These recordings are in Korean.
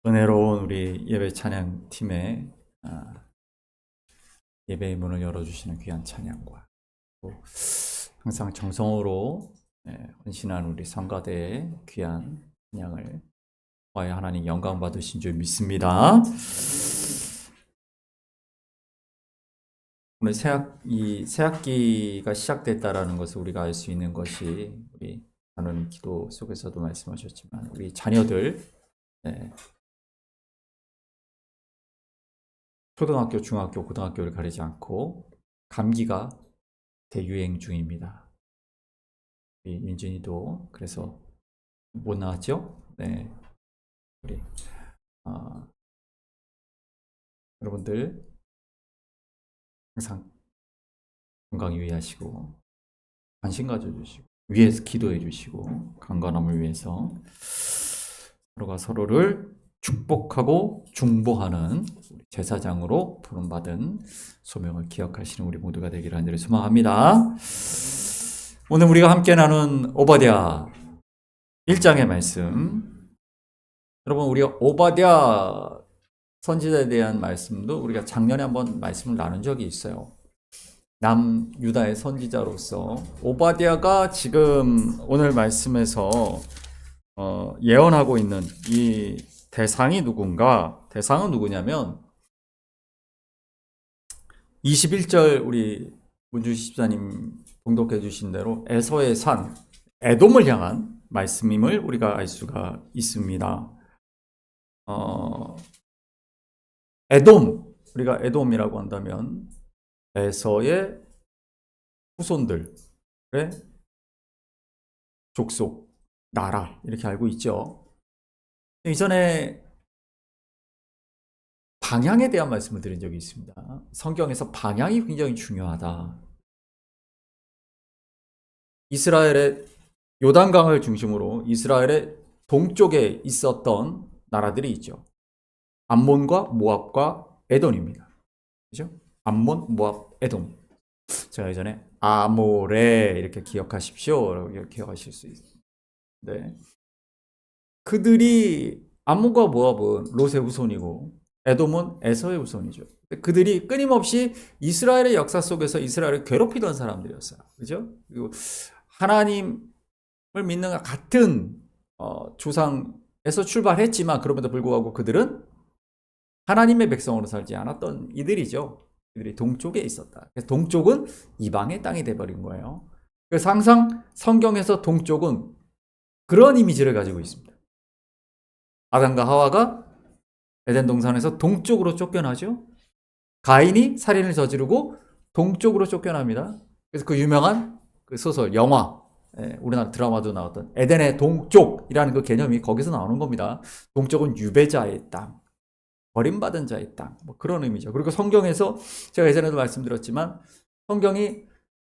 은혜로운 우리 예배 찬양 팀의 예배의 문을 열어주시는 귀한 찬양과 또 항상 정성으로 헌신한 우리 성가대의 귀한 찬양을 와야 하나님 영광 받으신 줄 믿습니다. 오늘 새학기가 시작됐다라는 것을 우리가 알 수 있는 것이 우리 나누는 기도 속에서도 말씀하셨지만 우리 자녀들 초등학교, 중학교, 고등학교를 가리지 않고 감기가 대유행 중입니다. 우리 민준이도 그래서 못 나왔죠? 네, 우리 여러분들 항상 건강 유의하시고 관심 가져주시고 위에서 기도해 주시고 강건함을 위해서 서로가 서로를 축복하고 중보하는 제사장으로 부름받은 소명을 기억하시는 우리 모두가 되기를 간절히 소망합니다. 오늘 우리가 함께 나눈 오바댜 1장의 말씀, 여러분 우리가 오바댜 선지자에 대한 말씀도 우리가 작년에 한번 말씀을 나눈 적이 있어요. 남유다의 선지자로서 오바댜가 지금 오늘 말씀에서 예언하고 있는 이 대상이 누군가? 대상은 누구냐면 21절 우리 문주 집사님 봉독해 주신 대로 에서의 산 에돔을 향한 말씀임을 우리가 알 수가 있습니다. 에돔, 우리가 에돔이라고 한다면 에서의 후손들의 족속, 나라 이렇게 알고 있죠. 이전에 방향에 대한 말씀을 드린 적이 있습니다. 성경에서 방향이 굉장히 중요하다. 이스라엘의 요단강을 중심으로 이스라엘의 동쪽에 있었던 나라들이 있죠. 암몬과 모압과 에돔입니다. 그죠? 암몬, 모압, 에돔. 제가 예전에 아모레 이렇게 기억하십시오. 이렇게 기억하실 수 있습니다. 네. 그들이 암몬과 모압은 롯의 후손이고 에돔은 에서의 후손이죠. 그들이 끊임없이 이스라엘의 역사 속에서 이스라엘을 괴롭히던 사람들이었어요. 그죠? 그리고 하나님을 믿는 같은 조상에서 출발했지만 그럼에도 불구하고 그들은 하나님의 백성으로 살지 않았던 이들이죠. 그들이 동쪽에 있었다. 그래서 동쪽은 이방의 땅이 돼버린 거예요. 그래서 항상 성경에서 동쪽은 그런 이미지를 가지고 있습니다. 아담과 하와가 에덴 동산에서 동쪽으로 쫓겨나죠. 가인이 살인을 저지르고 동쪽으로 쫓겨납니다. 그래서 그 유명한 그 소설, 영화, 우리나라 드라마도 나왔던 에덴의 동쪽이라는 그 개념이 거기서 나오는 겁니다. 동쪽은 유배자의 땅, 버림받은 자의 땅, 뭐 그런 의미죠. 그리고 성경에서 제가 예전에도 말씀드렸지만 성경이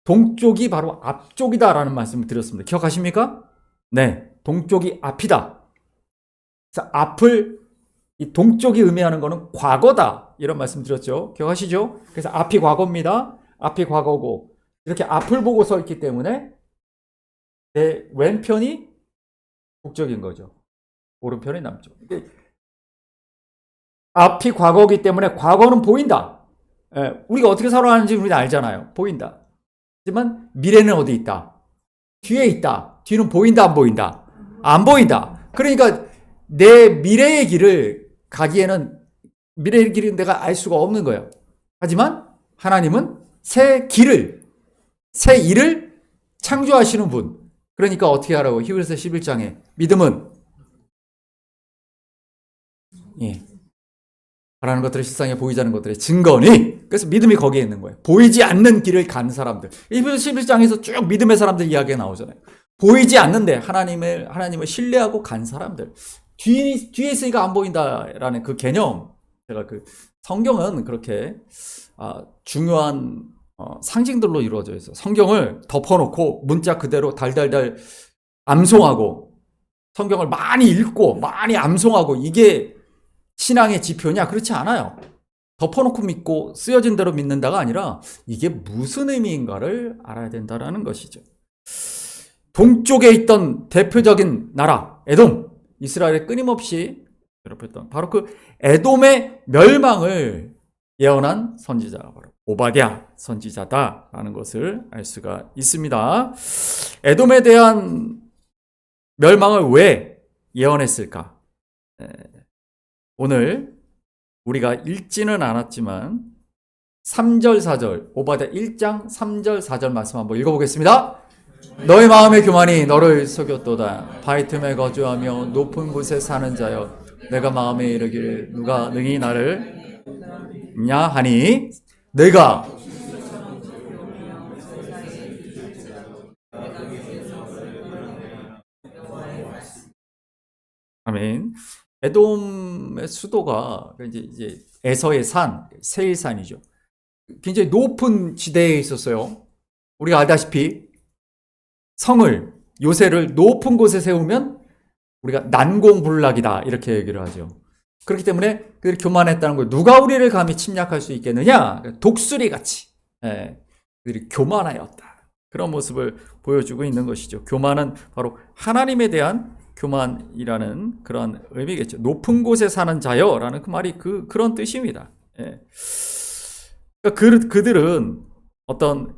동쪽이 바로 앞쪽이다라는 말씀을 드렸습니다. 기억하십니까? 네, 동쪽이 앞이다. 그래서 앞을 이 동쪽이 의미하는 것은 과거다 이런 말씀 드렸죠. 기억하시죠? 그래서 앞이 과거입니다. 앞이 과거고 이렇게 앞을 보고 서 있기 때문에 내 왼편이 북쪽인 거죠. 오른편이 남쪽. 앞이 과거이기 때문에 과거는 보인다. 우리가 어떻게 살아가는지 우리는 알잖아요. 보인다. 하지만 미래는 어디 있다? 뒤에 있다. 뒤는 보인다, 안 보인다? 안 보인다. 그러니까 내 미래의 길을 가기에는 미래의 길은 내가 알 수가 없는 거예요. 하지만 하나님은 새 길을, 새 일을 창조하시는 분. 그러니까 어떻게 하라고? 히브리서 11장에 믿음은 바라는 것들을 실상에 보이지 않는 것들의 증거니. 그래서 믿음이 거기에 있는 거예요. 보이지 않는 길을 간 사람들. 히브리서 11장에서 쭉 믿음의 사람들 이야기가 나오잖아요. 보이지 않는데 하나님을 신뢰하고 간 사람들. 뒤에 있으니까 안 보인다라는 그 개념. 제가 그 성경은 그렇게 중요한 상징들로 이루어져 있어요. 성경을 덮어놓고 문자 그대로 달달달 암송하고 성경을 많이 읽고 많이 암송하고 이게 신앙의 지표냐? 그렇지 않아요. 덮어놓고 믿고 쓰여진 대로 믿는다가 아니라 이게 무슨 의미인가를 알아야 된다는 것이죠. 동쪽에 있던 대표적인 나라 에돔, 이스라엘에 끊임없이 괴롭혔던 바로 그 에돔의 멸망을 예언한 선지자가 바로 오바댜 선지자다라는 것을 알 수가 있습니다. 에돔에 대한 멸망을 왜 예언했을까? 오늘 우리가 읽지는 않았지만 3절 4절 오바댜 1장 3절 4절 말씀 한번 읽어보겠습니다. 너의 마음의 교만이 너를 속였도다. 바위 틈에 거주하며 높은 곳에 사는 자여, 내가 마음에 이르기를 누가 능히 나를 냐 하니 내가 아멘. 에돔의 수도가 이제 에서의 산, 세일산이죠. 굉장히 높은 지대에 있었어요. 우리가 알다시피 성을, 요새를 높은 곳에 세우면 우리가 난공불락이다 이렇게 얘기를 하죠. 그렇기 때문에 그들이 교만했다는 거예요. 누가 우리를 감히 침략할 수 있겠느냐? 독수리같이 그들이 교만하였다. 그런 모습을 보여주고 있는 것이죠. 교만은 바로 하나님에 대한 교만이라는 그런 의미겠죠. 높은 곳에 사는 자여라는 그 말이 그런 뜻입니다. 그들은 어떤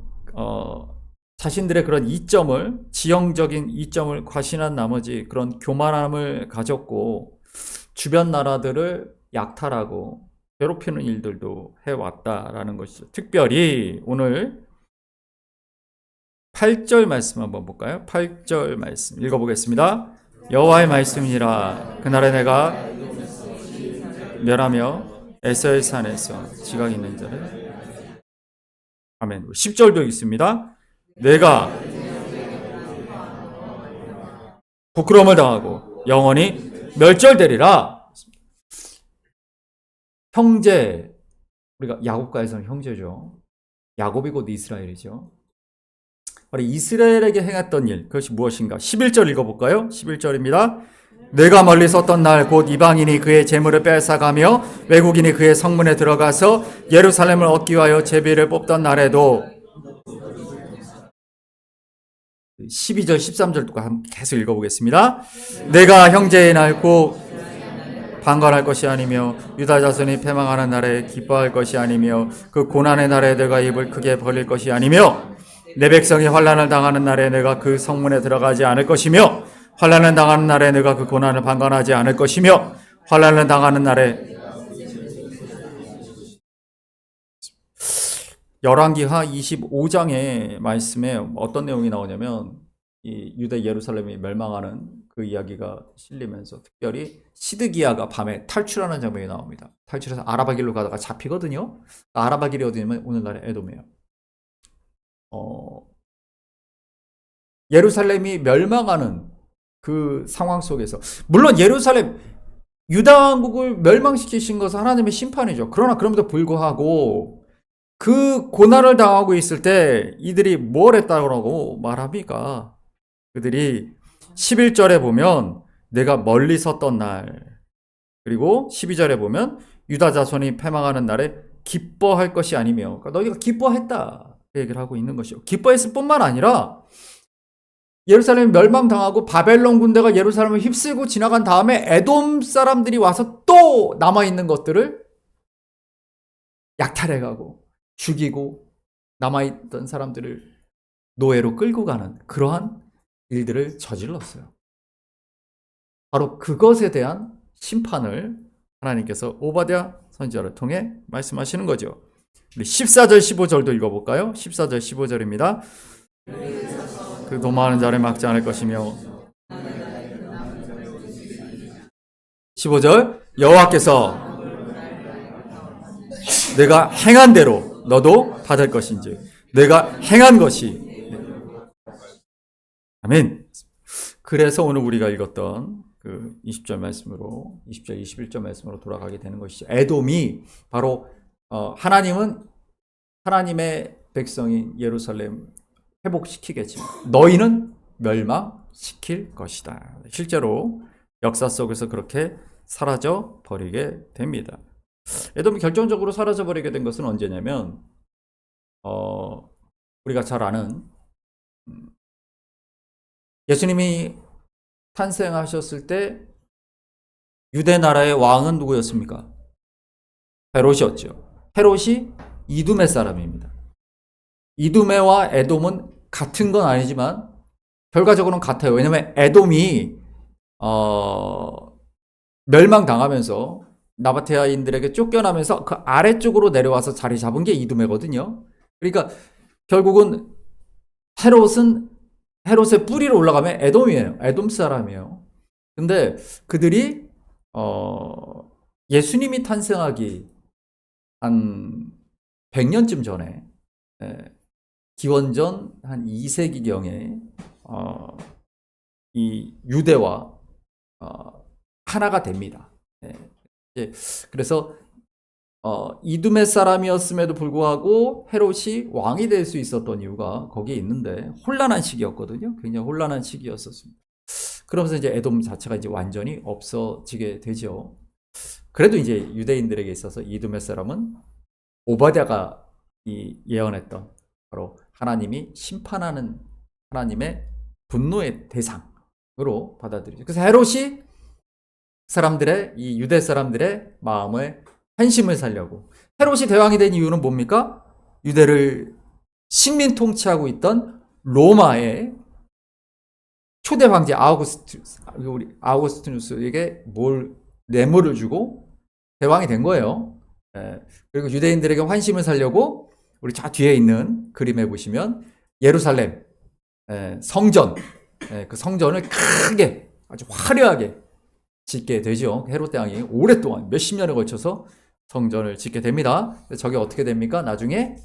자신들의 그런 이점을, 지형적인 이점을 과신한 나머지 그런 교만함을 가졌고 주변 나라들을 약탈하고 괴롭히는 일들도 해왔다라는 것이죠. 특별히 오늘 8절 말씀 한번 볼까요? 8절 말씀 읽어보겠습니다. 여호와의 말씀이라 그날에 내가 멸하며 에서의 산에서 지각 있는 자를 아멘. 10절도 있습니다. 내가 부끄러움을 당하고 영원히 멸절되리라. 형제, 우리가 야곱과에서는 형제죠. 야곱이 곧 이스라엘이죠. 바로 이스라엘에게 행했던 일, 그것이 무엇인가? 11절 읽어볼까요? 11절입니다. 내가 멀리 섰던 날 곧 이방인이 그의 재물을 뺏어가며 외국인이 그의 성문에 들어가서 예루살렘을 얻기 위하여 제비를 뽑던 날에도 12절 13절도 계속 읽어보겠습니다. 내가 형제의 날 곧 방관할 것이 아니며 유다 자손이 패망하는 날에 기뻐할 것이 아니며 그 고난의 날에 내가 입을 크게 벌릴 것이 아니며 내 백성이 환난을 당하는 날에 내가 그 성문에 들어가지 않을 것이며 환난을 당하는 날에 내가 그 고난을 방관하지 않을 것이며 환난을 당하는 날에 열왕기하 25장의 말씀에 어떤 내용이 나오냐면 이 유대 예루살렘이 멸망하는 그 이야기가 실리면서 특별히 시드기야가 밤에 탈출하는 장면이 나옵니다. 탈출해서 아라바 길로 가다가 잡히거든요. 아라바 길이 어디냐면 오늘날의 에돔이에요. 예루살렘이 멸망하는 그 상황 속에서 물론 예루살렘 유다 왕국을 멸망시키신 것은 하나님의 심판이죠. 그러나 그럼에도 불구하고 그 고난을 당하고 있을 때 이들이 뭘 했다고 말합니까? 그들이 11절에 보면 내가 멀리 섰던 날, 그리고 12절에 보면 유다 자손이 패망하는 날에 기뻐할 것이 아니며, 그러니까 너희가 기뻐했다 그 얘기를 하고 있는 것이요. 기뻐했을 뿐만 아니라 예루살렘이 멸망당하고 바벨론 군대가 예루살렘을 휩쓸고 지나간 다음에 에돔 사람들이 와서 또 남아있는 것들을 약탈해가고 죽이고 남아있던 사람들을 노예로 끌고 가는 그러한 일들을 저질렀어요. 바로 그것에 대한 심판을 하나님께서 오바댜 선지자를 통해 말씀하시는 거죠. 14절 15절도 읽어볼까요? 14절 15절입니다. 그 도망하는 자를 막지 않을 것이며 15절 여호와께서 내가 행한 대로 너도 받을 것인지 내가 행한 것이 아멘. 그래서 오늘 우리가 읽었던 그 20절 말씀으로 20절 21절 말씀으로 돌아가게 되는 것이죠. 에돔이 바로 하나님은 하나님의 백성인 예루살렘 회복시키겠지만 너희는 멸망시킬 것이다. 실제로 역사 속에서 그렇게 사라져 버리게 됩니다. 에돔이 결정적으로 사라져 버리게 된 것은 언제냐면 우리가 잘 아는 예수님이 탄생하셨을 때 유대 나라의 왕은 누구였습니까? 헤롯이었죠. 헤롯이 이두메 사람입니다. 이두메와 에돔은 같은 건 아니지만 결과적으로는 같아요. 왜냐하면 에돔이 멸망당하면서 나바테아인들에게 쫓겨나면서 그 아래쪽으로 내려와서 자리 잡은 게 이두메거든요. 그러니까 결국은 헤롯의 뿌리로 올라가면 에돔이에요. 에돔 사람이에요. 근데 그들이 예수님이 탄생하기 한 100년쯤 전에, 기원전 한 2세기경에 이 유대와 하나가 됩니다. 그래서 이두메 사람이었음에도 불구하고 헤롯이 왕이 될 수 있었던 이유가 거기에 있는데, 혼란한 시기였거든요. 굉장히 혼란한 시기였었습니다. 그러면서 이제 에돔 자체가 이제 완전히 없어지게 되죠. 그래도 이제 유대인들에게 있어서 이두메 사람은 오바댜가 예언했던 바로 하나님이 심판하는 하나님의 분노의 대상으로 받아들이죠. 그래서 헤롯이 이 유대 사람들의 마음을 한심을 살려고, 헤롯이 대왕이 된 이유는 뭡니까? 유대를 식민 통치하고 있던 로마의 초대 황제 아우구스티누스에게 뇌물을 주고 대왕이 된 거예요. 그리고 유대인들에게 환심을 살려고, 우리 저 뒤에 있는 그림에 보시면 예루살렘 성전, 그 성전을 크게 아주 화려하게 짓게 되죠. 헤롯 대왕이 오랫동안 몇십 년에 걸쳐서 성전을 짓게 됩니다. 저게 어떻게 됩니까? 나중에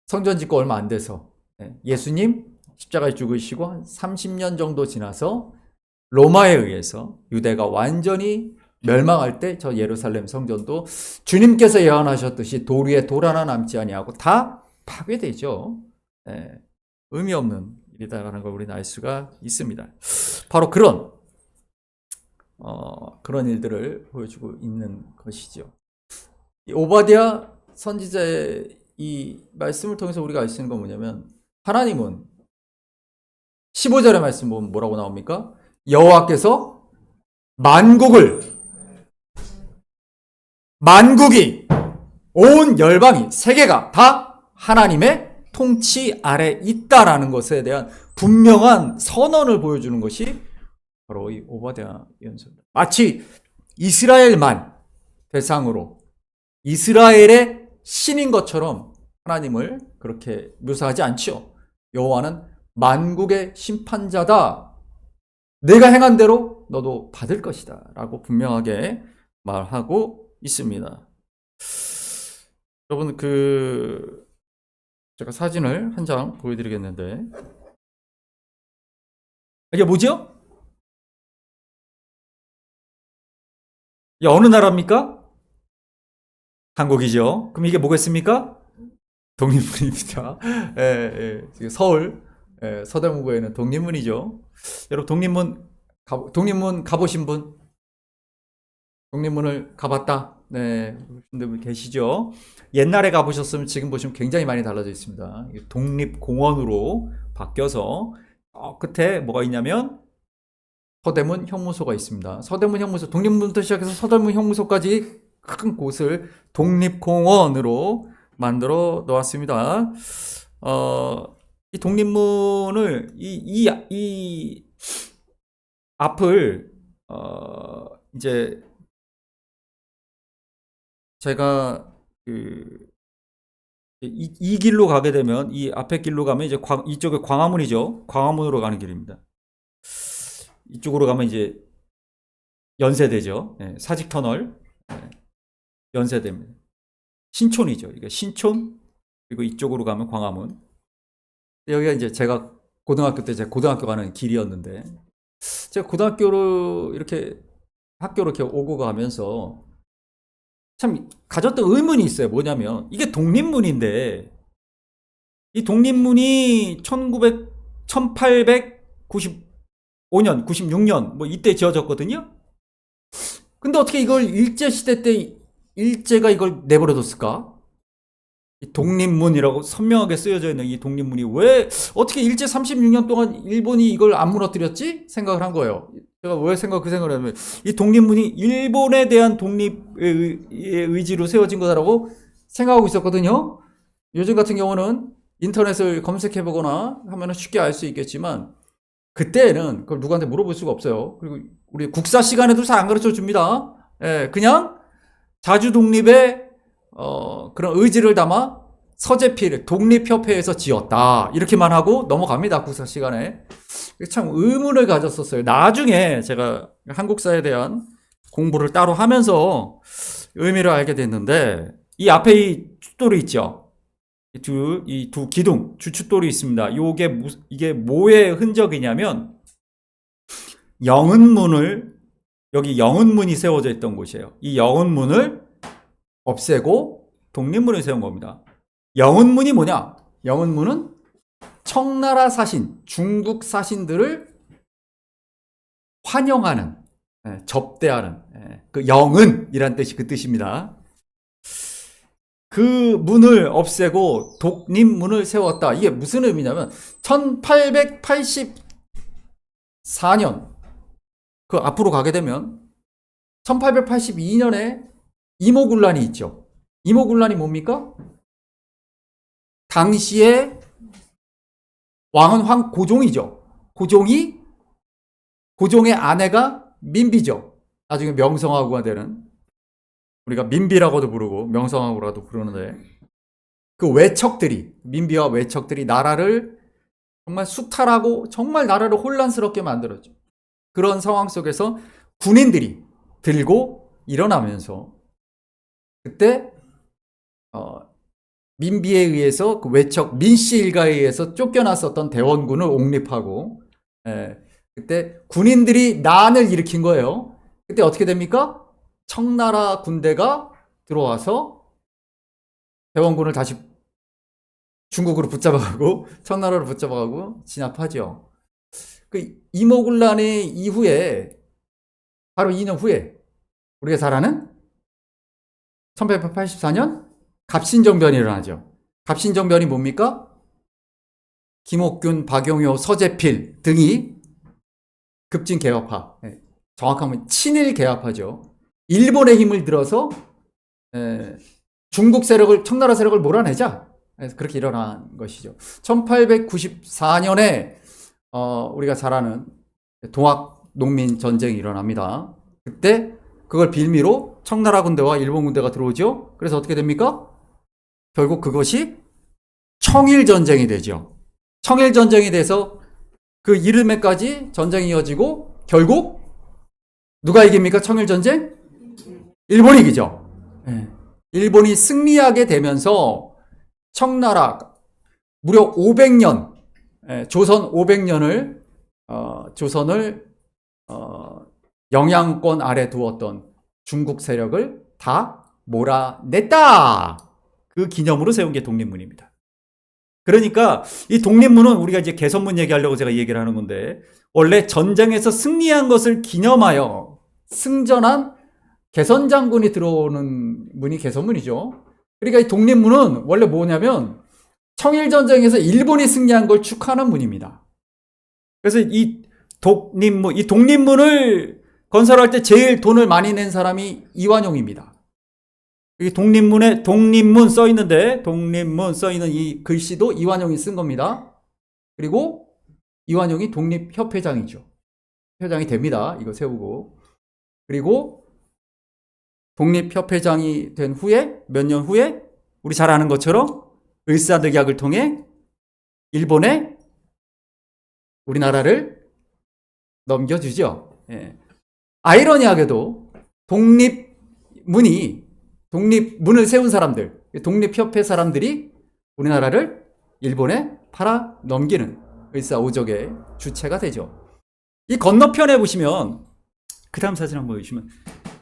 성전 짓고 얼마 안 돼서 예수님 십자가에 죽으시고 한 30년 정도 지나서 로마에 의해서 유대가 완전히 멸망할 때 저 예루살렘 성전도 주님께서 예언하셨듯이 돌 위에 돌 하나 남지 아니하고 다 파괴되죠. 의미 없는 일이다라는 걸 우리는 알 수가 있습니다. 바로 그런 일들을 보여주고 있는 것이죠. 이 오바댜 선지자의 이 말씀을 통해서 우리가 알 수 있는 건 뭐냐면, 하나님은 15절의 말씀 보면 뭐라고 나옵니까? 여호와께서 만국이, 온 열방이, 세계가 다 하나님의 통치 아래 있다라는 것에 대한 분명한 선언을 보여주는 것이 바로 이 오바댜 예언서입니다. 마치 이스라엘만 대상으로 이스라엘의 신인 것처럼 하나님을 그렇게 묘사하지 않죠. 여호와는 만국의 심판자다. 내가 행한 대로 너도 받을 것이다 라고 분명하게 말하고 있습니다. 여러분, 제가 사진을 한 장 보여드리겠는데, 이게 뭐죠? 이 어느 나라입니까? 한국이죠. 그럼 이게 뭐겠습니까? 독립문입니다. 서울 서대문구에는 독립문이죠. 여러분, 독립문 가보신 분? 독립문을 가봤다? 네, 분들 계시죠? 옛날에 가보셨으면 지금 보시면 굉장히 많이 달라져 있습니다. 독립공원으로 바뀌어서 끝에 뭐가 있냐면 서대문 형무소가 있습니다. 서대문 형무소, 독립문부터 시작해서 서대문 형무소까지 큰 곳을 독립공원으로 만들어 놓았습니다. 이 독립문을 이 앞을 이제 제가 이 길로 가게 되면, 이 앞에 길로 가면 이제 이쪽에 광화문이죠. 광화문으로 가는 길입니다. 이쪽으로 가면 이제 연세대죠. 사직터널, 연세대입니다. 신촌이죠. 이게 신촌, 그리고 이쪽으로 가면 광화문. 여기가 이제 제가 고등학교 때 제 고등학교 가는 길이었는데, 제가 고등학교로 이렇게 학교로 이렇게 오고 가면서 참 가졌던 의문이 있어요. 뭐냐면, 이게 독립문인데, 이 독립문이 1895년, 96년, 뭐 이때 지어졌거든요? 근데 어떻게 이걸 일제시대 때 일제가 이걸 내버려뒀을까? 이 독립문이라고 선명하게 쓰여져 있는 이 독립문이 어떻게 일제 36년 동안 일본이 이걸 안 무너뜨렸지? 생각을 한 거예요. 제가 왜 그 생각을 하면 이 독립문이 일본에 대한 독립의 의지로 세워진 거다라고 생각하고 있었거든요. 요즘 같은 경우는 인터넷을 검색해 보거나 하면 쉽게 알 수 있겠지만 그때는 그걸 누구한테 물어볼 수가 없어요. 그리고 우리 국사 시간에도 잘 안 가르쳐 줍니다. 예, 그냥 자주 독립의 그런 의지를 담아 서재필 독립협회에서 지었다 이렇게만 하고 넘어갑니다. 국사 시간에. 참 의문을 가졌었어요. 나중에 제가 한국사에 대한 공부를 따로 하면서 의미를 알게 됐는데 이 앞에 이 숫돌이 있죠. 이 두 기둥 주춧돌이 있습니다. 이게 뭐의 흔적이냐면 영은문을 여기 영은문이 세워져 있던 곳이에요. 이 영은문을 없애고 독립문을 세운 겁니다. 영은문이 뭐냐? 영은문은 청나라 사신, 중국 사신들을 환영하는, 접대하는 그 영은이란 뜻이 그 뜻입니다. 그 문을 없애고 독립문을 세웠다. 이게 무슨 의미냐면 1884년 그 앞으로 가게 되면 1882년에 이모군란이 있죠. 이모군란이 뭡니까? 당시에 왕은 황고종이죠. 고종의 아내가 민비죠. 나중에 명성황후가 되는, 우리가 민비라고도 부르고 명성황후라도 부르는데, 그 외척들이, 민비와 외척들이 나라를 정말 수탈하고 정말 나라를 혼란스럽게 만들었죠. 그런 상황 속에서 군인들이 들고 일어나면서 그때 민비에 의해서 그 외척 민씨 일가에 의해서 쫓겨났었던 대원군을 옹립하고, 그때 군인들이 난을 일으킨 거예요. 그때 어떻게 됩니까? 청나라 군대가 들어와서 대원군을 다시 중국으로 붙잡아가고 청나라로 붙잡아가고 진압하죠. 그 이모군란의 이후에 바로 2년 후에 우리가 잘 아는 1884년 갑신정변이 일어나죠. 갑신정변이 뭡니까? 김옥균, 박용효, 서재필 등이 급진 개혁파, 정확하면 친일 개혁파죠. 일본의 힘을 들어서 중국 세력을, 청나라 세력을 몰아내자. 그렇게 일어난 것이죠. 1894년에 우리가 잘 아는 동학농민 전쟁이 일어납니다. 그때 그걸 빌미로 청나라 군대와 일본 군대가 들어오죠. 그래서 어떻게 됩니까? 결국 그것이 청일전쟁이 되죠. 청일전쟁이 돼서 그 이름에까지 전쟁이 이어지고 결국 누가 이깁니까? 청일전쟁? 일본이 이기죠. 일본이 승리하게 되면서 청나라 무려 500년, 조선 500년을 조선을 영향권 아래 두었던 중국 세력을 다 몰아냈다. 그 기념으로 세운 게 독립문입니다. 그러니까 이 독립문은 우리가 이제 개선문 얘기하려고 제가 얘기를 하는 건데, 원래 전쟁에서 승리한 것을 기념하여 승전한 개선장군이 들어오는 문이 개선문이죠. 그러니까 이 독립문은 원래 뭐냐면 청일전쟁에서 일본이 승리한 걸 축하하는 문입니다. 그래서 이 독립문을 건설할 때 제일 돈을 많이 낸 사람이 이완용입니다. 여기 독립문 써 있는데, 독립문 써 있는 이 글씨도 이완용이 쓴 겁니다. 그리고 이완용이 독립협회장이죠. 회장이 됩니다. 이거 세우고. 그리고 독립협회장이 된 후에, 몇 년 후에, 우리 잘 아는 것처럼 을사늑약을 통해 일본에 우리나라를 넘겨주죠. 아이러니하게도 독립문을 세운 사람들, 독립협회 사람들이 우리나라를 일본에 팔아 넘기는 을사오적의 주체가 되죠. 이 건너편에 보시면, 그 다음 사진 한번 보시면,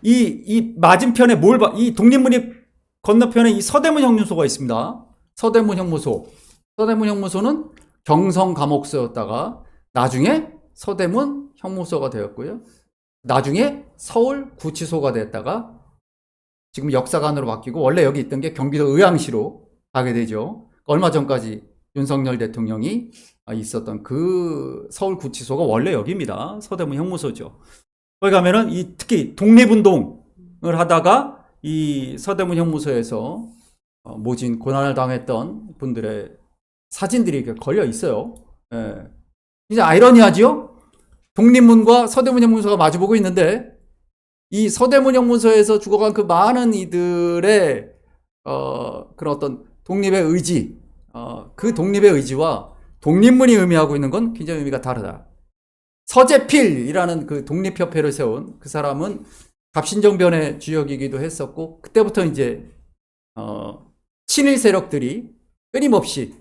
이 맞은편에 이 독립문이 건너편에 이 서대문 형무소가 있습니다. 서대문 형무소는 경성 감옥소였다가 나중에 서대문 형무소가 되었고요. 나중에 서울 구치소가 됐다가 지금 역사관으로 바뀌고, 원래 여기 있던 게 경기도 의왕시로 가게 되죠. 얼마 전까지 윤석열 대통령이 있었던 그 서울구치소가 원래 여기입니다. 서대문 형무소죠. 거기 가면은 특히 독립운동을 하다가 이 서대문 형무소에서 모진 고난을 당했던 분들의 사진들이 걸려 있어요. 예. 이제 아이러니하지요? 독립문과 서대문 형무소가 마주보고 있는데 이 서대문 형무소에서 죽어간 그 많은 이들의 그런 어떤 독립의 의지, 그 독립의 의지와 독립문이 의미하고 있는 건 굉장히 의미가 다르다. 서재필이라는 그 독립협회를 세운 그 사람은 갑신정변의 주역이기도 했었고, 그때부터 이제 친일 세력들이 끊임없이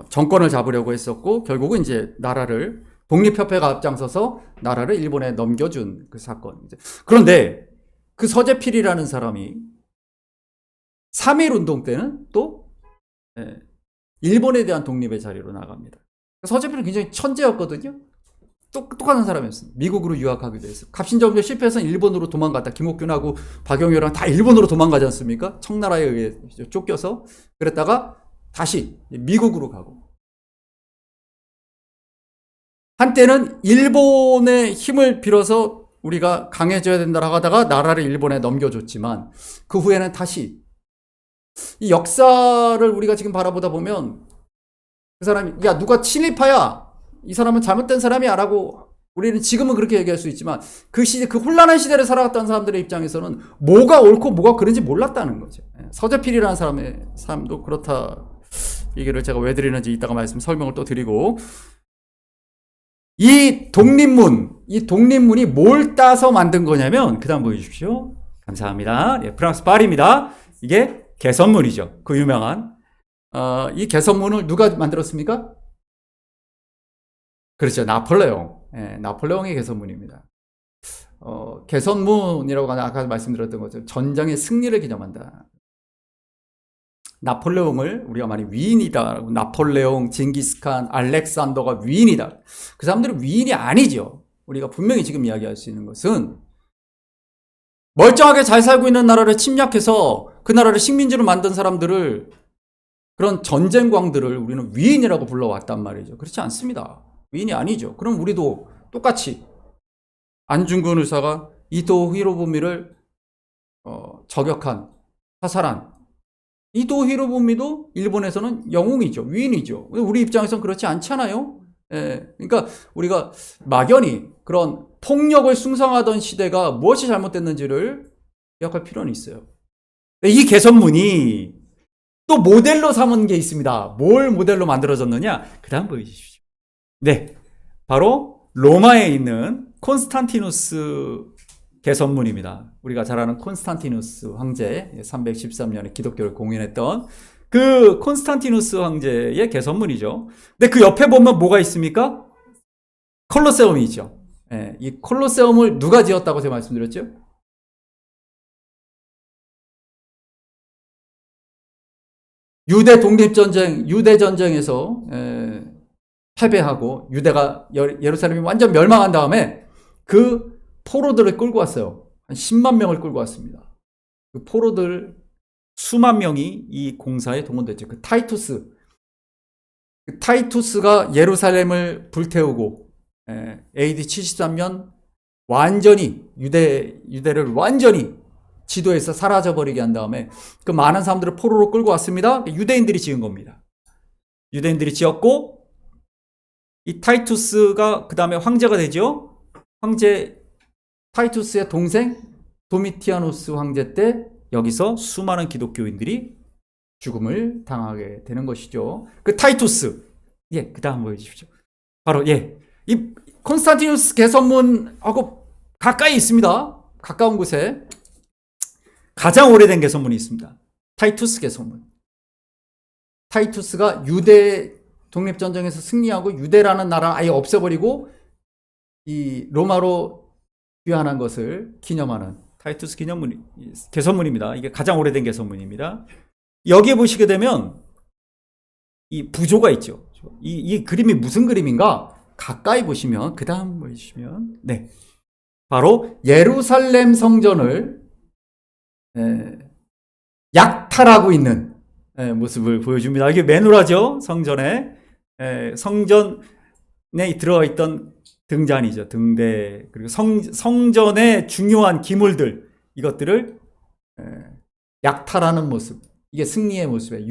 정권을 잡으려고 했었고, 결국은 이제 나라를 독립협회가 앞장서서 나라를 일본에 넘겨준 그 사건. 그런데 그 서재필이라는 사람이 3.1운동 때는 또 일본에 대한 독립의 자리로 나갑니다. 서재필은 굉장히 천재였거든요. 똑똑한 사람이었습니다. 미국으로 유학하기도 했어요. 갑신정변 실패해서 일본으로 도망갔다. 김옥균하고 박영효랑 다 일본으로 도망가지 않습니까? 청나라에 의해 쫓겨서. 그랬다가 다시 미국으로 가고. 한때는 일본의 힘을 빌어서 우리가 강해져야 된다고 하다가 나라를 일본에 넘겨줬지만 그 후에는 다시 이 역사를 우리가 지금 바라보다 보면 그 사람이 야 누가 친일파야 이 사람은 잘못된 사람이야 라고 우리는 지금은 그렇게 얘기할 수 있지만 그 시대 그 혼란한 시대를 살아갔던 사람들의 입장에서는 뭐가 옳고 뭐가 그른지 몰랐다는 거죠. 서재필이라는 사람의 삶도 그렇다. 얘기를 제가 왜 드리는지 이따가 설명을 또 드리고, 이 독립문이 뭘 따서 만든 거냐면, 그 다음 보여주십시오. 감사합니다. 예, 프랑스 파리입니다. 이게 개선문이죠. 그 유명한. 이 개선문을 누가 만들었습니까? 그렇죠. 나폴레옹. 예, 나폴레옹의 개선문입니다. 개선문이라고 아까 말씀드렸던 것처럼 전장의 승리를 기념한다. 나폴레옹을 우리가 많이 위인이다. 나폴레옹, 징기스칸, 알렉산더가 위인이다. 그 사람들은 위인이 아니죠. 우리가 분명히 지금 이야기할 수 있는 것은 멀쩡하게 잘 살고 있는 나라를 침략해서 그 나라를 식민지로 만든 사람들을, 그런 전쟁광들을 우리는 위인이라고 불러왔단 말이죠. 그렇지 않습니다. 위인이 아니죠. 그럼 우리도 똑같이 안중근 의사가 이토 히로부미를 저격한, 사살한 이토 히로부미도 일본에서는 영웅이죠. 위인이죠. 우리 입장에서는 그렇지 않잖아요. 예, 그러니까 우리가 막연히 그런 폭력을 숭상하던 시대가 무엇이 잘못됐는지를 기억할 필요는 있어요. 이 개선문이 또 모델로 삼은 게 있습니다. 뭘 모델로 만들어졌느냐? 그 다음 보여주십시오. 네, 바로 로마에 있는 콘스탄티누스 개선문입니다. 우리가 잘 아는 콘스탄티누스 황제, 313년에 기독교를 공인했던 그 콘스탄티누스 황제의 개선문이죠. 근데 그 옆에 보면 뭐가 있습니까? 콜로세움이 있죠. 예, 이 콜로세움을 누가 지었다고 제가 말씀드렸죠? 유대 독립전쟁, 유대전쟁에서 패배하고 유대가, 예루살렘이 완전 멸망한 다음에 그 포로들을 끌고 왔어요. 한 10만 명을 끌고 왔습니다. 그 포로들 수만 명이 이 공사에 동원됐죠. 그 타이투스가 예루살렘을 불태우고 AD 73년 완전히 유대를 완전히 지도에서 사라져버리게 한 다음에 그 많은 사람들을 포로로 끌고 왔습니다. 유대인들이 지은 겁니다. 유대인들이 지었고, 이 타이투스가 그 다음에 황제가 되죠. 타이투스의 동생 도미티아누스 황제 때 여기서 수많은 기독교인들이 죽음을 당하게 되는 것이죠. 그 타이투스, 예, 그 다음 보여주십시오. 바로 이 콘스탄티누스 개선문하고 가까이 있습니다. 가까운 곳에 가장 오래된 개선문이 있습니다. 타이투스 개선문. 타이투스가 유대 독립전쟁에서 승리하고 유대라는 나라 아예 없애버리고 이 로마로 귀환한 것을 기념하는 타이투스 개선문입니다. 이게 가장 오래된 개선문입니다. 여기에 보시게 되면 이 부조가 있죠. 이 그림이 무슨 그림인가? 가까이 보시면, 그 다음 보시면, 네, 바로 예루살렘 성전을 약탈하고 있는 모습을 보여줍니다. 이게 메노라죠. 성전에 들어가 있던 등잔이죠. 등대, 그리고 성전의 중요한 기물들, 이것들을 약탈하는 모습. 이게 승리의 모습이에요.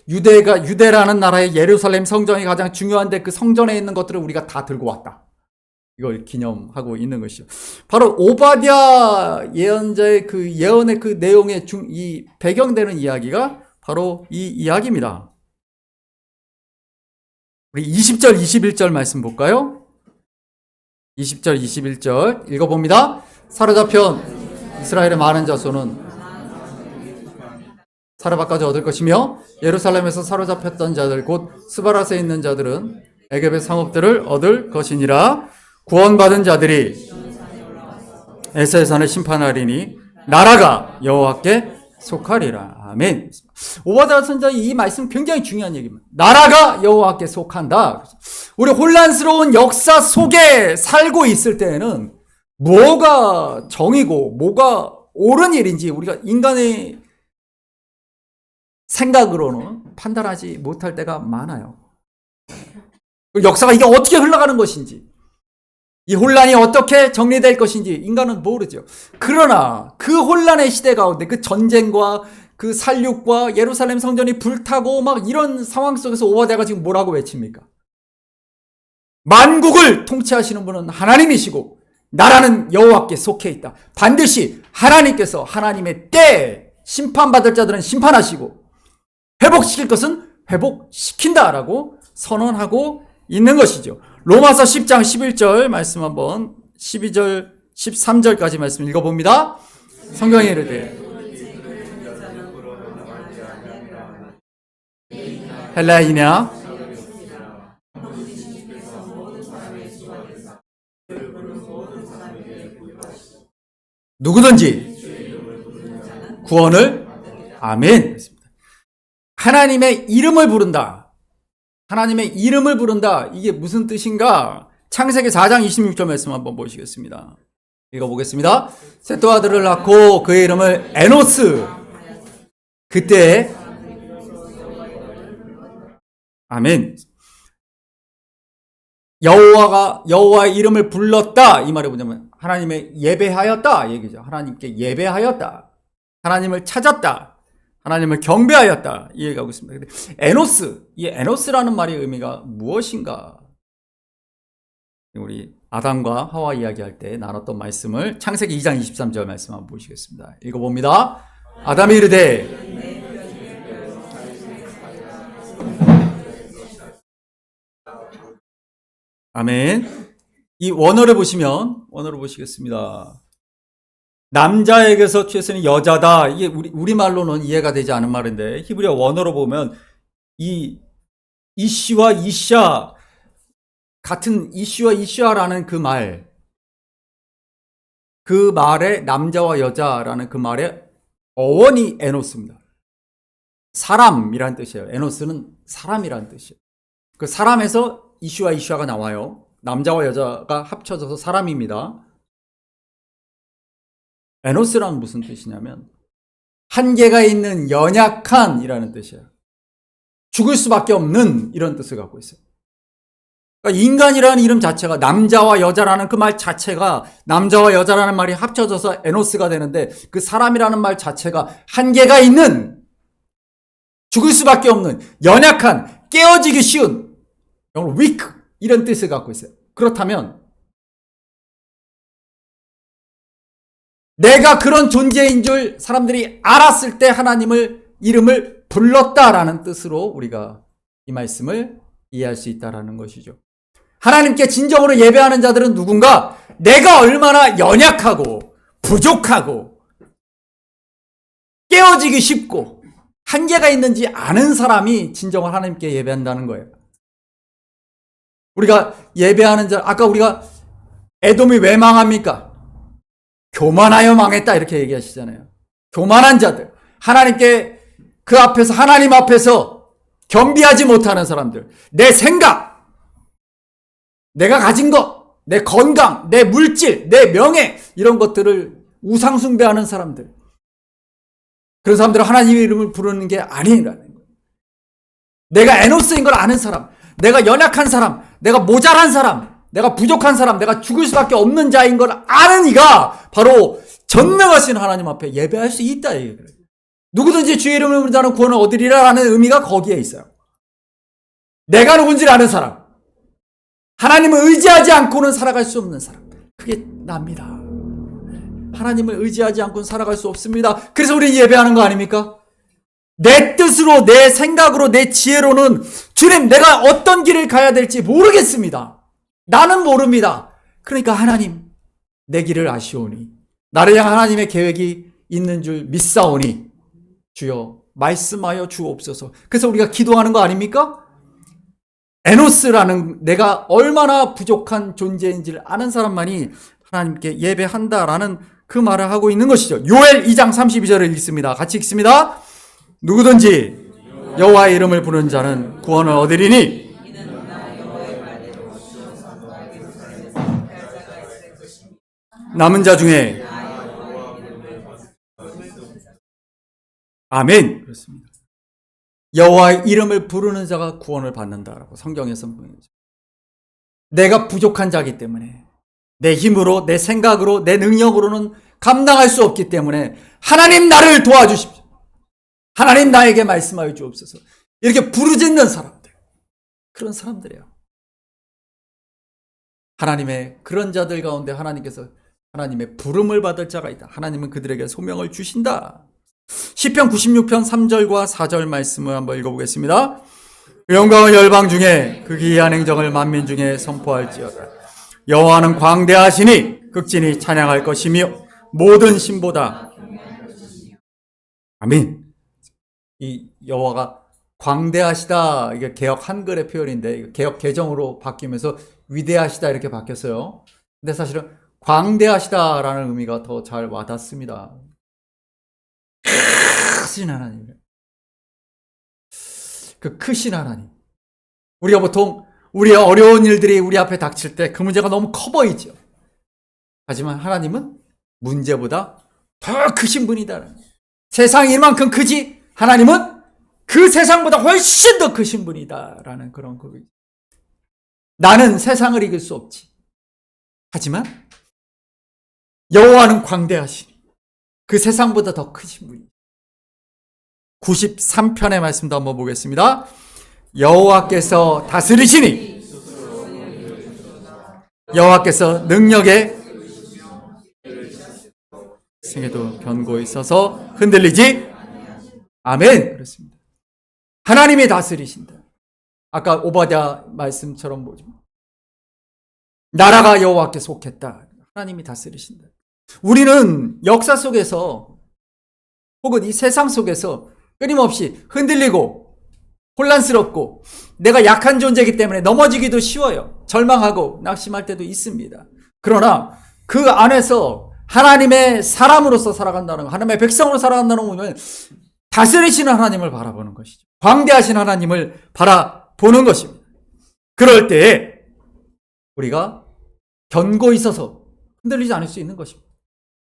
유대라는 나라의 예루살렘 성전이 가장 중요한데 그 성전에 있는 것들을 우리가 다 들고 왔다. 이걸 기념하고 있는 것이죠. 바로 오바댜 예언자의 그 예언의 그 내용의 이 배경되는 이야기가 바로 이 이야기입니다. 우리 20절, 21절 말씀 볼까요? 20절, 21절 읽어봅니다. 사로잡혀 이스라엘의 많은 자손은 사르밧까지 얻을 것이며 예루살렘에서 사로잡혔던 자들 곧 스바라스에 있는 자들은 애굽의 상업들을 얻을 것이니라. 구원받은 자들이 에서의 산을 심판하리니 나라가 여호와께 속하리라. 아멘. 오바댜 선지자 이 말씀 굉장히 중요한 얘기입니다. 나라가 여호와께 속한다. 우리 혼란스러운 역사 속에 살고 있을 때에는 뭐가 정이고 뭐가 옳은 일인지 우리가 인간의 생각으로는 판단하지 못할 때가 많아요. 역사가 이게 어떻게 흘러가는 것인지, 이 혼란이 어떻게 정리될 것인지 인간은 모르죠. 그러나 그 혼란의 시대 가운데 그 전쟁과 그 살육과 예루살렘 성전이 불타고 막 이런 상황 속에서 오바댜가 지금 뭐라고 외칩니까? 만국을 통치하시는 분은 하나님이시고 나라는 여호와께 속해 있다. 반드시 하나님께서 하나님의 때에 심판받을 자들은 심판하시고 회복시킬 것은 회복시킨다라고 선언하고 있는 것이죠. 로마서 10장 11절 말씀 한번 12절 13절까지 말씀 읽어봅니다. 성경에 이르되 헬라이냐 누구든지 구원을 아멘. 하나님의 이름을 부른다. 하나님의 이름을 부른다. 이게 무슨 뜻인가? 창세기 4장 26절 말씀 한번 보시겠습니다. 읽어보겠습니다. 셋도 아들을 낳고 그의 이름을 에노스. 그때 아멘. 여호와의 이름을 불렀다. 이 말이 뭐냐면 하나님의 예배하였다 얘기죠. 하나님께 예배하였다. 하나님을 찾았다. 하나님을 경배하였다. 이 얘기하고 있습니다. 근데 에노스, 이 에노스라는 말의 의미가 무엇인가? 우리 아담과 하와 이야기할 때 나눴던 말씀을 창세기 2장 23절 말씀 한번 보시겠습니다. 읽어봅니다. 아담이 이르되 아멘. 이 원어를 보시겠습니다. 남자에게서 취했으니 여자다. 이게 우리말로는 이해가 되지 않은 말인데 히브리어 원어로 보면 이 이씨와 이샤 같은 이씨와 이샤라는 그 말에 남자와 여자라는 그 말에 어원이 에노스입니다. 사람이라는 뜻이에요. 에노스는 사람이라는 뜻이에요. 그 사람에서 이슈와 이슈아가 나와요. 남자와 여자가 합쳐져서 사람입니다. 에노스란 무슨 뜻이냐면 한계가 있는 연약한이라는 뜻이에요. 죽을 수밖에 없는 이런 뜻을 갖고 있어요. 그러니까 인간이라는 이름 자체가 남자와 여자라는 그 말 자체가 남자와 여자라는 말이 합쳐져서 에노스가 되는데 그 사람이라는 말 자체가 한계가 있는 죽을 수밖에 없는 연약한 깨어지기 쉬운 영어로 weak 이런 뜻을 갖고 있어요. 그렇다면 내가 그런 존재인 줄 사람들이 알았을 때 하나님을 이름을 불렀다라는 뜻으로 우리가 이 말씀을 이해할 수 있다라는 것이죠. 하나님께 진정으로 예배하는 자들은 누군가 내가 얼마나 연약하고 부족하고 깨어지기 쉽고 한계가 있는지 아는 사람이 진정으로 하나님께 예배한다는 거예요. 우리가 예배하는 자, 아까 우리가 에돔이 왜 망합니까? 교만하여 망했다 이렇게 얘기하시잖아요. 교만한 자들, 하나님께 그 앞에서 하나님 앞에서 겸비하지 못하는 사람들, 내 생각, 내가 가진 것, 내 건강, 내 물질, 내 명예 이런 것들을 우상 숭배하는 사람들, 그런 사람들은 하나님의 이름을 부르는 게 아니라는 거예요. 내가 에노스인 걸 아는 사람, 내가 연약한 사람, 내가 모자란 사람, 내가 부족한 사람, 내가 죽을 수밖에 없는 자인 걸 아는 이가 바로 전능하신 하나님 앞에 예배할 수 있다. 누구든지 주의 이름을 부르는 자는 구원을 얻으리라라는 의미가 거기에 있어요. 내가 누군지를 아는 사람, 하나님을 의지하지 않고는 살아갈 수 없는 사람, 그게 납니다. 하나님을 의지하지 않고는 살아갈 수 없습니다. 그래서 우리는 예배하는 거 아닙니까? 내 뜻으로, 내 생각으로, 내 지혜로는 주님, 내가 어떤 길을 가야 될지 모르겠습니다. 나는 모릅니다. 그러니까 하나님, 내 길을 아시오니, 나를 향한 하나님의 계획이 있는 줄 믿사오니 주여 말씀하여 주옵소서. 그래서 우리가 기도하는 거 아닙니까? 에노스라는 내가 얼마나 부족한 존재인지를 아는 사람만이 하나님께 예배한다라는 그 말을 하고 있는 것이죠. 요엘 2장 32절을 읽습니다. 같이 읽습니다. 누구든지 여호와의 이름을 부르는 자는 구원을 얻으리니 남은 자 중에 아멘. 그렇습니다. 여호와의 이름을 부르는 자가 구원을 받는다라고 성경에 선포했죠. 내가 부족한 자이기 때문에 내 힘으로, 내 생각으로, 내 능력으로는 감당할 수 없기 때문에 하나님 나를 도와주십시오. 하나님 나에게 말씀하여 주옵소서. 이렇게 부르짖는 사람들, 그런 사람들이에요. 하나님의 그런 자들 가운데 하나님께서 하나님의 부름을 받을 자가 있다. 하나님은 그들에게 소명을 주신다. 시편 96편 3절과 4절 말씀을 한번 읽어보겠습니다. 영광을 열방 중에 그 기이한 행정을 만민 중에 선포할지어다. 여호와는 광대하시니 극진히 찬양할 것이며 모든 신보다 아멘. 이 여호와가 광대하시다, 이게 개역 한글의 표현인데 개역 개정으로 바뀌면서 위대하시다 이렇게 바뀌었어요. 근데 사실은 광대하시다라는 의미가 더 잘 와닿습니다. 크신 하나님, 그 크신 하나님. 우리가 보통 우리의 어려운 일들이 우리 앞에 닥칠 때 그 문제가 너무 커 보이죠. 하지만 하나님은 문제보다 더 크신 분이다. 세상이 이만큼 크지 하나님은 그 세상보다 훨씬 더 크신 분이다라는 그런 고백이죠. 나는 세상을 이길 수 없지. 하지만 여호와는 광대하시니 그 세상보다 더 크신 분이죠. 93편의 말씀도 한번 보겠습니다. 여호와께서 다스리시니 여호와께서 능력에 생에도 견고히 있어서 흔들리지 아멘. 그렇습니다. 하나님이 다스리신다. 아까 오바댜 말씀처럼 뭐죠? 나라가 여호와께 속했다. 하나님이 다스리신다. 우리는 역사 속에서 혹은 이 세상 속에서 끊임없이 흔들리고 혼란스럽고 내가 약한 존재이기 때문에 넘어지기도 쉬워요. 절망하고 낙심할 때도 있습니다. 그러나 그 안에서 하나님의 사람으로서 살아간다는 거, 하나님의 백성으로 살아간다는 거는 다스리시는 하나님을 바라보는 것이죠. 광대하신 하나님을 바라보는 것입니다. 그럴 때에 우리가 견고히 있어서 흔들리지 않을 수 있는 것입니다.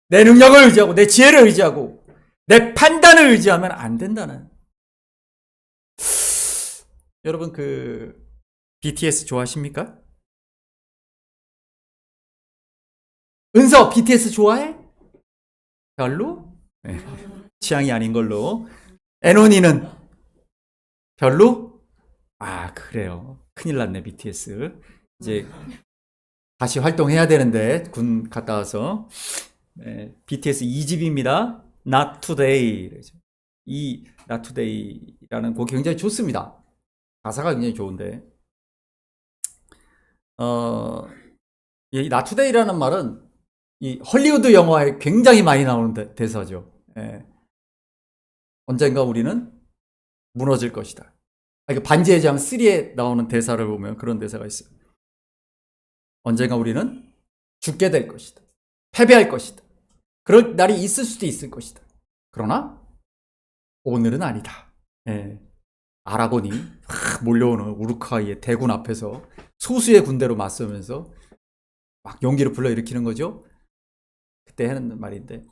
내 능력을 의지하고 내 지혜를 의지하고 내 판단을 의지하면 안 된다는. 여러분 그 BTS 좋아하십니까? 은서 BTS 좋아해? 별로? 네. 취향이 아닌 걸로. 애논이는 별로? 아 그래요. 큰일 났네 BTS. 이제 다시 활동해야 되는데 군 갔다 와서. 네, BTS 2집입니다. Not Today. 이 Not Today라는 곡이 굉장히 좋습니다. 가사가 굉장히 좋은데 이 Not Today라는 말은 이 헐리우드 영화에 굉장히 많이 나오는 대사죠. 예. 언젠가 우리는 무너질 것이다. 반지의 제왕 3에 나오는 대사를 보면 그런 대사가 있어요. 언젠가 우리는 죽게 될 것이다. 패배할 것이다. 그럴 날이 있을 수도 있을 것이다. 그러나 오늘은 아니다. 예. 아라곤이 몰려오는 우루카이의 대군 앞에서 소수의 군대로 맞서면서 막 용기를 불러일으키는 거죠. 그때 하는 말인데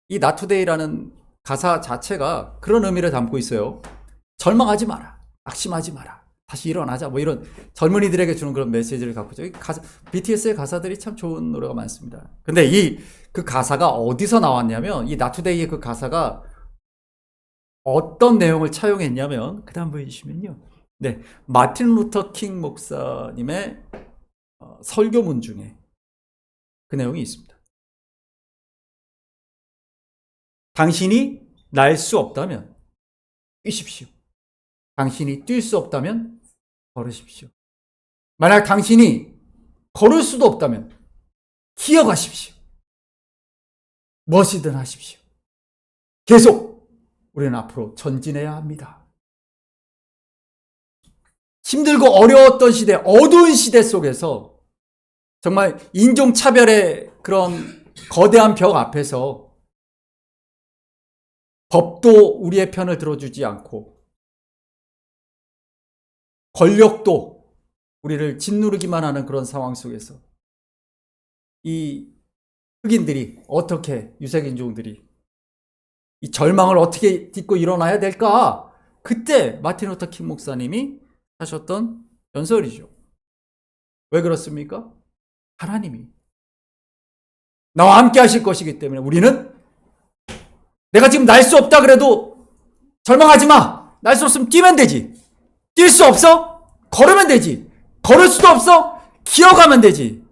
이 나투데이라는 가사 자체가 그런 의미를 담고 있어요. 절망하지 마라. 낙심하지 마라. 다시 일어나자. 뭐 이런 젊은이들에게 주는 그런 메시지를 갖고 있죠. BTS의 가사들이 참 좋은 노래가 많습니다. 근데 그 가사가 어디서 나왔냐면, 이 나투데이의 그 가사가 어떤 내용을 차용했냐면, 그 다음 보여주시면요. 네. 마틴 루터 킹 목사님의 설교문 중에 그 내용이 있습니다. 당신이 날 수 없다면 뛰십시오. 당신이 뛸 수 없다면 걸으십시오. 만약 당신이 걸을 수도 없다면 기어가십시오. 무엇이든 하십시오. 계속 우리는 앞으로 전진해야 합니다. 힘들고 어려웠던 시대, 어두운 시대 속에서 정말 인종차별의 그런 거대한 벽 앞에서 법도 우리의 편을 들어주지 않고 권력도 우리를 짓누르기만 하는 그런 상황 속에서 이 흑인들이 어떻게, 유색인종들이 이 절망을 어떻게 딛고 일어나야 될까? 그때 마틴 루터 킹 목사님이 하셨던 연설이죠. 왜 그렇습니까? 하나님이 나와 함께 하실 것이기 때문에 우리는 내가 지금 날 수 없다 그래도 절망하지 마. 날 수 없으면 뛰면 되지. 뛸 수 없어? 걸으면 되지. 걸을 수도 없어? 기어가면 되지.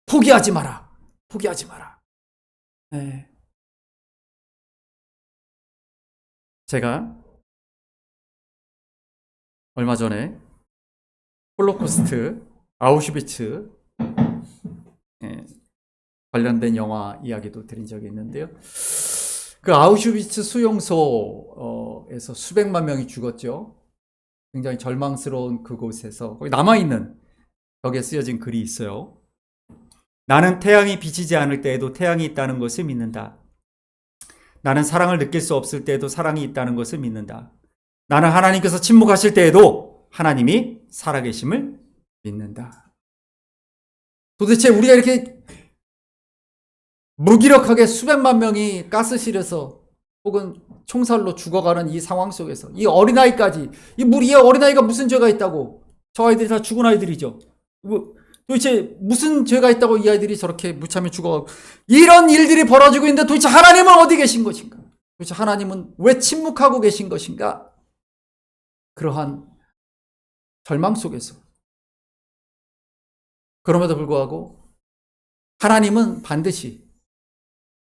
포기하지 마라. 포기하지 마라. 네. 제가 얼마 전에 홀로코스트, 아우슈비츠 관련된 영화 이야기도 드린 적이 있는데요. 그 아우슈비츠 수용소에서 수백만 명이 죽었죠. 굉장히 절망스러운 그곳에서 거기 남아있는 벽에 쓰여진 글이 있어요. 나는 태양이 비치지 않을 때에도 태양이 있다는 것을 믿는다. 나는 사랑을 느낄 수 없을 때에도 사랑이 있다는 것을 믿는다. 나는 하나님께서 침묵하실 때에도 하나님이 살아계심을 믿는다. 도대체 우리가 이렇게 무기력하게 수백만 명이 가스실에서 혹은 총살로 죽어가는 이 상황 속에서 이 어린아이까지, 이 어린아이가 무슨 죄가 있다고, 저 아이들이 다 죽은 아이들이죠. 도대체 무슨 죄가 있다고 이 아이들이 저렇게 무참히 죽어가고 이런 일들이 벌어지고 있는데 도대체 하나님은 어디 계신 것인가? 도대체 하나님은 왜 침묵하고 계신 것인가? 그러한 절망 속에서, 그럼에도 불구하고 하나님은 반드시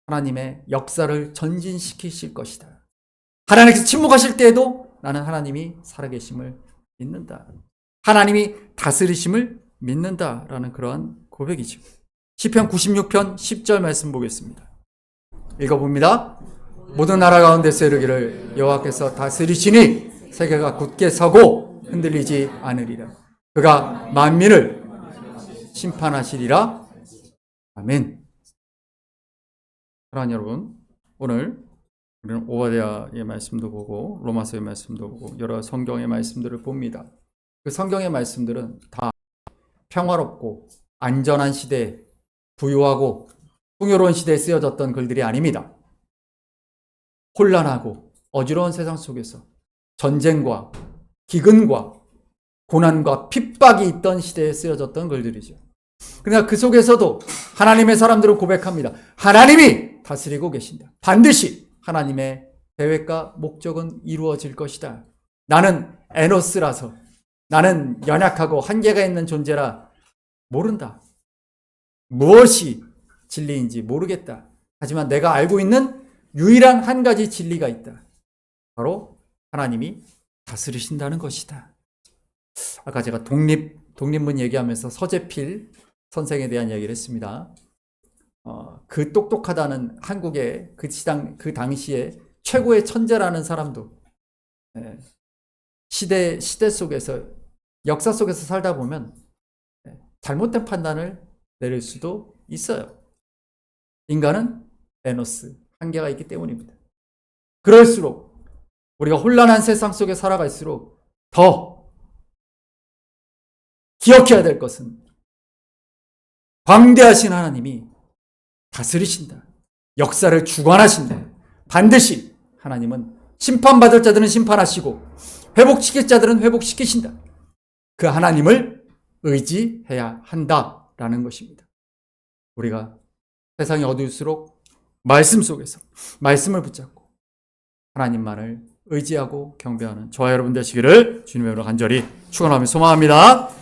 하나님의 역사를 전진시키실 것이다. 하나님께서 침묵하실 때에도 나는 하나님이 살아계심을 믿는다. 하나님이 다스리심을 믿는다라는 그러한 고백이죠. 시편 96편 10절 말씀 보겠습니다. 읽어봅니다. 모든 나라 가운데서 이르기를 여호와께서 다스리시니 세계가 굳게 서고 흔들리지 않으리라. 그가 만민을 심판하시리라. 아멘. 사랑하는 여러분, 오늘 우리는 오바댜의 말씀도 보고 로마서의 말씀도 보고 여러 성경의 말씀들을 봅니다. 그 성경의 말씀들은 다 평화롭고 안전한 시대에, 부유하고 풍요로운 시대에 쓰여졌던 글들이 아닙니다. 혼란하고 어지러운 세상 속에서 전쟁과 기근과 고난과 핍박이 있던 시대에 쓰여졌던 글들이죠. 그러나 그 속에서도 하나님의 사람들은 고백합니다. 하나님이 다스리고 계신다. 반드시 하나님의 계획과 목적은 이루어질 것이다. 나는 에노스라서, 나는 연약하고 한계가 있는 존재라 모른다. 무엇이 진리인지 모르겠다. 하지만 내가 알고 있는 유일한 한 가지 진리가 있다. 바로 하나님이 다스리신다는 것이다. 아까 제가 독립문 얘기하면서 서재필 선생에 대한 얘기를 했습니다. 그 똑똑하다는 한국의 그 당시에 최고의 천재라는 사람도 시대 속에서, 역사 속에서 살다 보면 잘못된 판단을 내릴 수도 있어요. 인간은 에노스, 한계가 있기 때문입니다. 그럴수록 우리가 혼란한 세상 속에 살아갈수록 더 기억해야 될 것은 광대하신 하나님이 다스리신다. 역사를 주관하신다. 반드시 하나님은 심판받을 자들은 심판하시고 회복시킬 자들은 회복시키신다. 그 하나님을 의지해야 한다라는 것입니다. 우리가 세상이 어두울수록 말씀 속에서 말씀을 붙잡고 하나님만을 의지하고 경배하는 저와 여러분 되시기를 주님의 이름으로 간절히 축원하며 소망합니다.